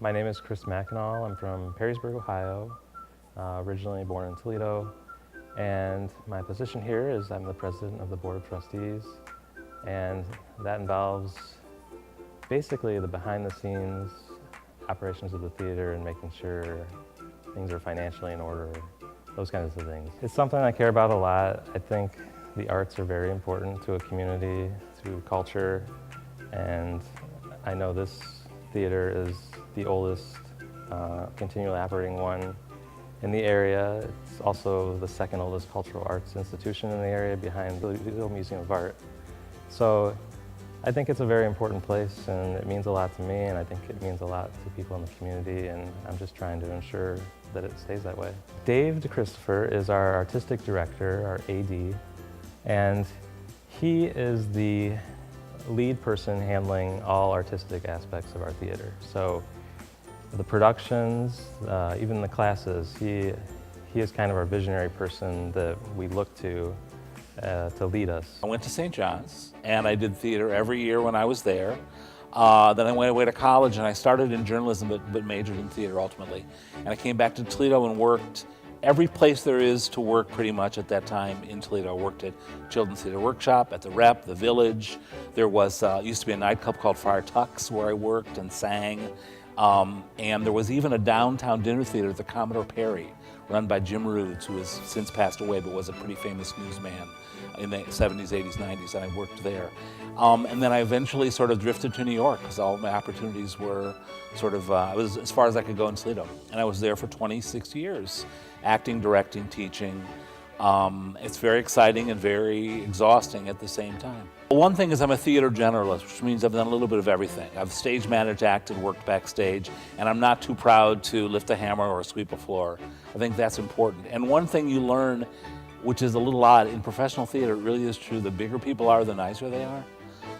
My name is Chris Mackinac. I'm from Perrysburg, Ohio, originally born in Toledo. And my position here is I'm the president of the Board of Trustees. And that involves basically the behind-the-scenes operations of the theater and making sure things are financially in order, those kinds of things. It's something I care about a lot. I think the arts are very important to a community, to culture, and I know this theater is the oldest continually operating one in the area. It's also the second oldest cultural arts institution in the area behind the Toledo Museum of Art. So I think it's a very important place and it means a lot to me, and I think it means a lot to people in the community, and I'm just trying to ensure that it stays that way. Dave DeChristopher is our artistic director, our AD, and he is the lead person handling all artistic aspects of our theater. So the productions, even the classes, he is kind of our visionary person that we look to lead us. I went to St. John's and I did theater every year when I was there. Then I went away to college and I started in journalism but majored in theater ultimately. And I came back to Toledo and worked every place there is to work pretty much at that time in Toledo. I worked at Children's Theater Workshop, at the Rep, the Village. There was used to be a nightclub called Fire Tux where I worked and sang. And there was even a downtown dinner theater at the Commodore Perry, run by Jim Roods, who has since passed away but was a pretty famous newsman in the 70s, 80s, 90s, and I worked there. And then I eventually sort of drifted to New York because all my opportunities were sort of, I was as far as I could go in Toledo. And I was there for 26 years, acting, directing, teaching. It's very exciting and very exhausting at the same time. One thing is I'm a theater generalist, which means I've done a little bit of everything. I've stage managed, acted, worked backstage, and I'm not too proud to lift a hammer or sweep a floor. I think that's important. And one thing you learn, which is a little odd, in professional theater, it really is true, the bigger people are, the nicer they are.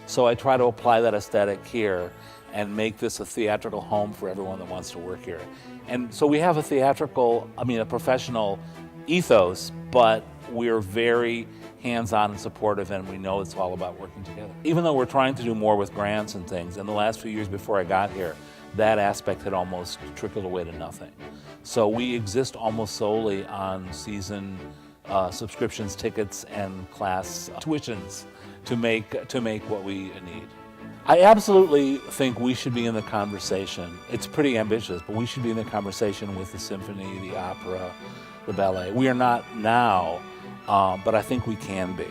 So I try to apply that aesthetic here and make this a theatrical home for everyone that wants to work here. And so we have a professional ethos, but we're very hands-on and supportive, and we know it's all about working together. Even though we're trying to do more with grants and things, in the last few years before I got here, that aspect had almost trickled away to nothing. So we exist almost solely on season subscriptions, tickets, and class tuitions to make what we need. I absolutely think we should be in the conversation. It's pretty ambitious, but we should be in the conversation with the symphony, the opera, the ballet. We are not now, but I think we can be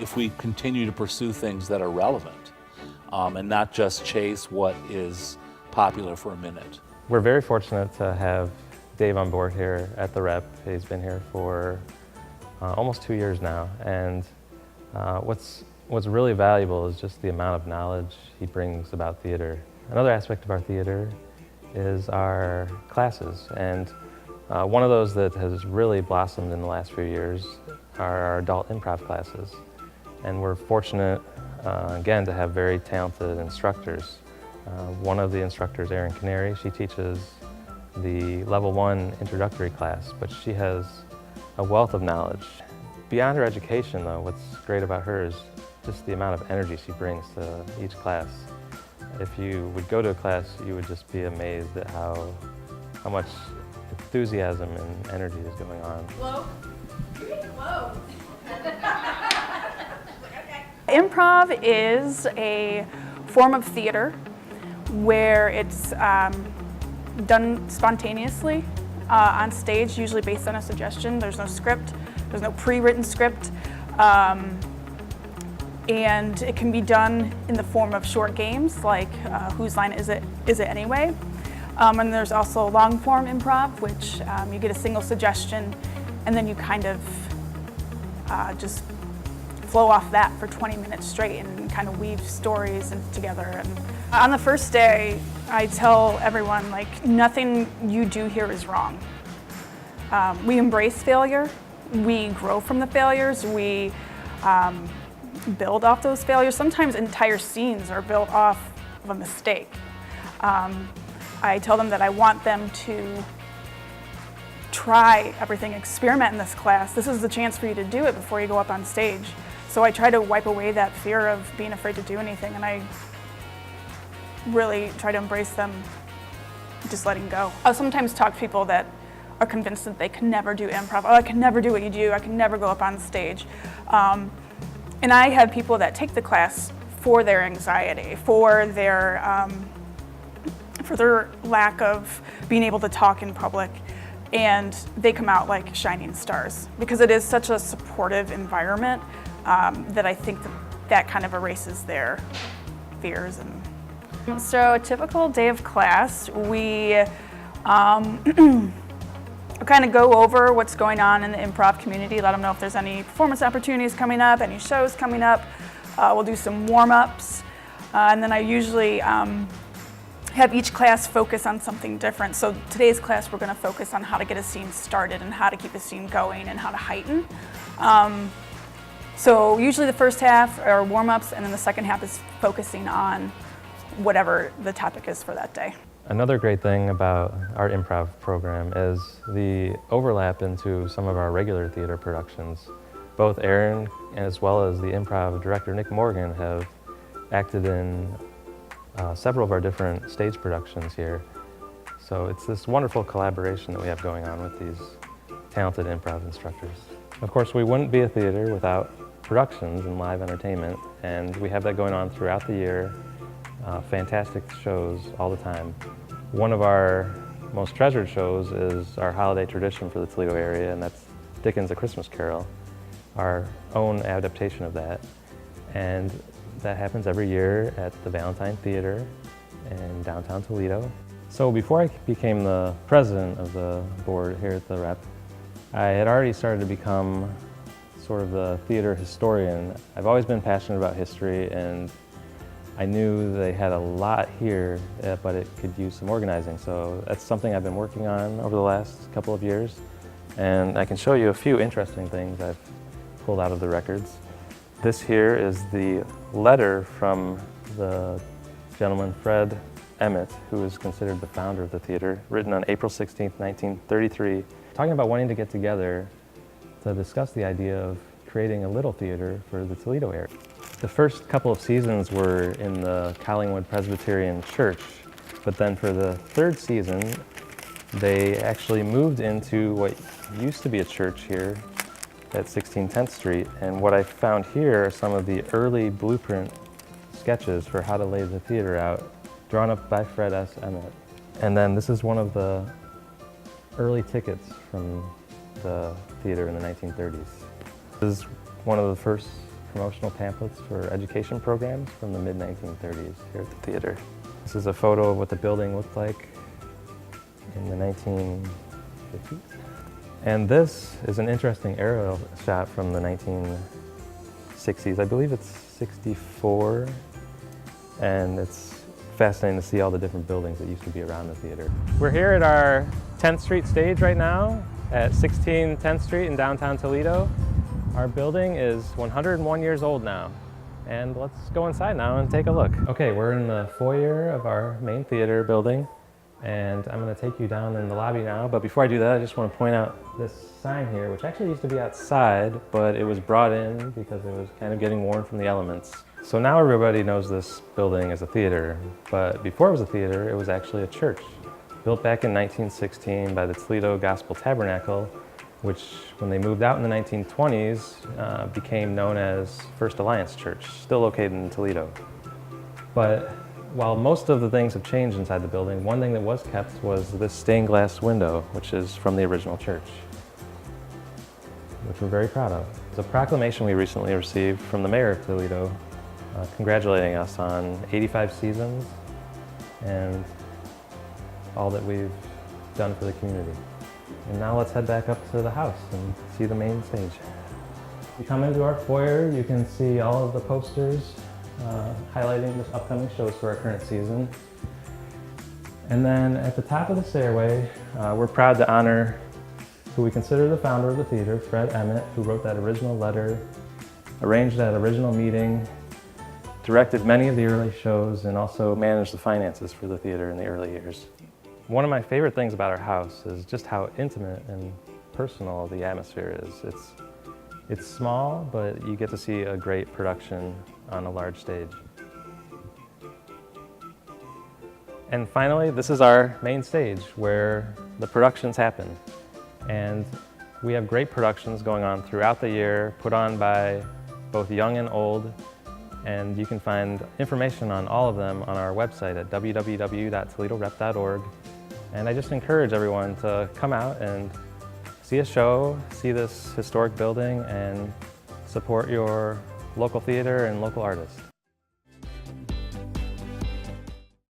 if we continue to pursue things that are relevant and not just chase what is popular for a minute. We're very fortunate to have Dave on board here at the Rep. He's been here for almost 2 years now, and what's really valuable is just the amount of knowledge he brings about theater. Another aspect of our theater is our classes, and one of those that has really blossomed in the last few years are our adult improv classes. And we're fortunate, again, to have very talented instructors. One of the instructors, Erin Canary, she teaches the level 1 introductory class, but she has a wealth of knowledge. Beyond her education, though, what's great about her is just the amount of energy she brings to each class. If you would go to a class, you would just be amazed at how much enthusiasm and energy is going on. Whoa. Whoa. Improv is a form of theater where it's done spontaneously on stage, usually based on a suggestion. There's no script, there's no pre-written script, and it can be done in the form of short games like Whose Line Is It Anyway? And there's also long-form improv, which you get a single suggestion and then you kind of just flow off that for 20 minutes straight and kind of weave stories together. And on the first day, I tell everyone, like, nothing you do here is wrong. We embrace failure, we grow from the failures, we build off those failures. Sometimes entire scenes are built off of a mistake. I tell them that I want them to try everything, experiment in this class. This is the chance for you to do it before you go up on stage. So I try to wipe away that fear of being afraid to do anything, and I really try to embrace them just letting go. I'll sometimes talk to people that are convinced that they can never do improv. Oh, I can never do what you do. I can never go up on stage. And I have people that take the class for their anxiety, for their lack of being able to talk in public, and they come out like shining stars because it is such a supportive environment that I think that kind of erases their fears. And so a typical day of class, we kind of go over what's going on in the improv community, let them know if there's any performance opportunities coming up, any shows coming up. We'll do some warm-ups, and then I usually have each class focus on something different. So today's class, we're going to focus on how to get a scene started and how to keep a scene going and how to heighten. So usually the first half are warm-ups, and then the second half is focusing on whatever the topic is for that day. Another great thing about our improv program is the overlap into some of our regular theater productions. Both Aaron as well as the improv director Nick Morgan have acted in several of our different stage productions here. So it's this wonderful collaboration that we have going on with these talented improv instructors. Of course, we wouldn't be a theater without productions and live entertainment, and we have that going on throughout the year. Fantastic shows all the time. One of our most treasured shows is our holiday tradition for the Toledo area, and that's Dickens' A Christmas Carol, our own adaptation of that. And that happens every year at the Valentine Theater in downtown Toledo. So before I became the president of the board here at the Rep, I had already started to become sort of the theater historian. I've always been passionate about history, and I knew they had a lot here, but it could use some organizing. So that's something I've been working on over the last couple of years. And I can show you a few interesting things I've pulled out of the records. This here is the letter from the gentleman Fred Emmett, who is considered the founder of the theater, written on April 16th, 1933, talking about wanting to get together to discuss the idea of creating a little theater for the Toledo area. The first couple of seasons were in the Collingwood Presbyterian Church, but then for the third season, they actually moved into what used to be a church here at 1610th Street. And what I found here are some of the early blueprint sketches for how to lay the theater out, drawn up by Fred S. Emmett. And then this is one of the early tickets from the theater in the 1930s. This is one of the first promotional pamphlets for education programs from the mid-1930s here at the theater. This is a photo of what the building looked like in the 1950s. And this is an interesting aerial shot from the 1960s. I believe it's 64, and it's fascinating to see all the different buildings that used to be around the theater. We're here at our 10th Street stage right now at 16 10th Street in downtown Toledo. Our building is 101 years old now, and let's go inside now and take a look. Okay, we're in the foyer of our main theater building, and I'm going to take you down in the lobby now. But before I do that, I just want to point out this sign here, which actually used to be outside, but it was brought in because it was kind of getting worn from the elements. So now everybody knows this building as a theater, but before it was a theater, it was actually a church, built back in 1916 by the Toledo Gospel Tabernacle, which when they moved out in the 1920s became known as First Alliance Church, still located in Toledo. But while most of the things have changed inside the building, one thing that was kept was this stained glass window, which is from the original church, which we're very proud of. It's a proclamation we recently received from the mayor of Toledo, congratulating us on 85 seasons and all that we've done for the community. And now let's head back up to the house and see the main stage. If you come into our foyer, you can see all of the posters highlighting the upcoming shows for our current season. And then at the top of the stairway, we're proud to honor who we consider the founder of the theater, Fred Emmett, who wrote that original letter, arranged that original meeting, directed many of the early shows, and also managed the finances for the theater in the early years. One of my favorite things about our house is just how intimate and personal the atmosphere is. It's small, but you get to see a great production on a large stage. And finally, this is our main stage where the productions happen. And we have great productions going on throughout the year, put on by both young and old. And you can find information on all of them on our website at www.toledorep.org. And I just encourage everyone to come out and see a show, see this historic building, and support your local theater and local artists.